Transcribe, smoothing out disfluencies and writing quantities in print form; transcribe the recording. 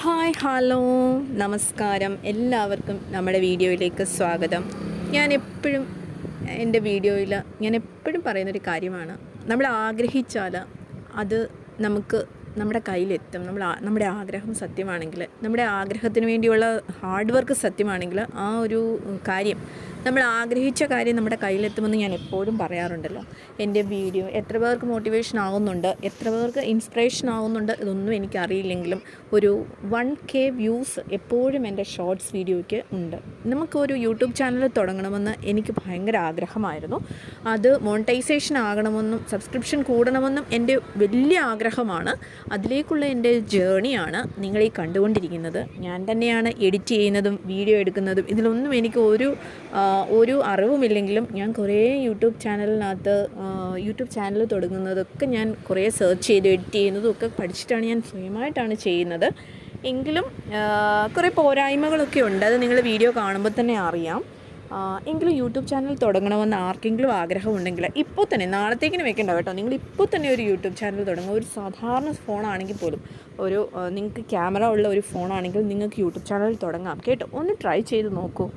Hi hello നമസ്കാരം, എല്ലാവർക്കും നമ്മുടെ വീഡിയോയിലേക്ക് സ്വാഗതം. എൻ്റെ വീഡിയോയിൽ ഞാൻ എപ്പോഴും പറയുന്നൊരു കാര്യമാണ്, നമ്മൾ ആഗ്രഹിച്ചാൽ അത് നമുക്ക് നമ്മുടെ കയ്യിലെത്തും. നമ്മുടെ ആഗ്രഹം സത്യമാണെങ്കിൽ, നമ്മുടെ ആഗ്രഹത്തിന് വേണ്ടിയുള്ള ഹാർഡ് വർക്ക് സത്യമാണെങ്കിൽ, ആ ഒരു കാര്യം, നമ്മൾ ആഗ്രഹിച്ച കാര്യം നമ്മുടെ കയ്യിലെത്തുമെന്ന് ഞാൻ എപ്പോഴും പറയാറുണ്ടല്ലോ. എൻ്റെ വീഡിയോ എത്ര പേർക്ക് മോട്ടിവേഷൻ ആവുന്നുണ്ട്, എത്ര പേർക്ക് ഇൻസ്പിറേഷൻ ആവുന്നുണ്ട്, ഇതൊന്നും എനിക്കറിയില്ലെങ്കിലും ഒരു 1K വ്യൂസ് എപ്പോഴും എൻ്റെ ഷോർട്സ് വീഡിയോയ്ക്ക് ഉണ്ട്. നമുക്കൊരു യൂട്യൂബ് ചാനൽ തുടങ്ങണമെന്ന് എനിക്ക് ഭയങ്കര ആഗ്രഹമായിരുന്നു. അത് മോണിറ്റൈസേഷൻ ആകണമെന്നും സബ്സ്ക്രിപ്ഷൻ കൂടണമെന്നും എൻ്റെ വലിയ ആഗ്രഹമാണ്. അതിലേക്കുള്ള എൻ്റെ ജേണിയാണ് നിങ്ങളീ കണ്ടുകൊണ്ടിരിക്കുന്നത്. ഞാൻ തന്നെയാണ് എഡിറ്റ് ചെയ്യുന്നതും വീഡിയോ എടുക്കുന്നതും. ഇതിലൊന്നും എനിക്ക് ഒരു അറിവുമില്ലെങ്കിലും ഞാൻ കുറേ യൂട്യൂബ് ചാനൽ തുടങ്ങുന്നതൊക്കെ ഞാൻ കുറേ സെർച്ച് ചെയ്ത് എഡിറ്റ് ചെയ്യുന്നതും ഒക്കെ പഠിച്ചിട്ടാണ് ഞാൻ സ്വയമായിട്ടാണ് ചെയ്യുന്നത്. എങ്കിലും കുറേ പോരായ്മകളൊക്കെ ഉണ്ട്, അത് നിങ്ങൾ വീഡിയോ കാണുമ്പോൾ തന്നെ അറിയാം. എങ്കിലും യൂട്യൂബ് ചാനൽ തുടങ്ങണമെന്ന് ആർക്കെങ്കിലും ആഗ്രഹമുണ്ടെങ്കിൽ ഇപ്പോൾ തന്നെ, നാളത്തേക്കിന് വെക്കേണ്ട കേട്ടോ, നിങ്ങൾ ഇപ്പോൾ തന്നെ ഒരു യൂട്യൂബ് ചാനൽ തുടങ്ങുക. ഒരു സാധാരണ ഫോണാണെങ്കിൽ പോലും, നിങ്ങൾക്ക് ക്യാമറ ഉള്ള ഒരു ഫോണാണെങ്കിൽ നിങ്ങൾക്ക് യൂട്യൂബ് ചാനൽ തുടങ്ങാം കേട്ടോ. ഒന്ന് ട്രൈ ചെയ്ത് നോക്കൂ.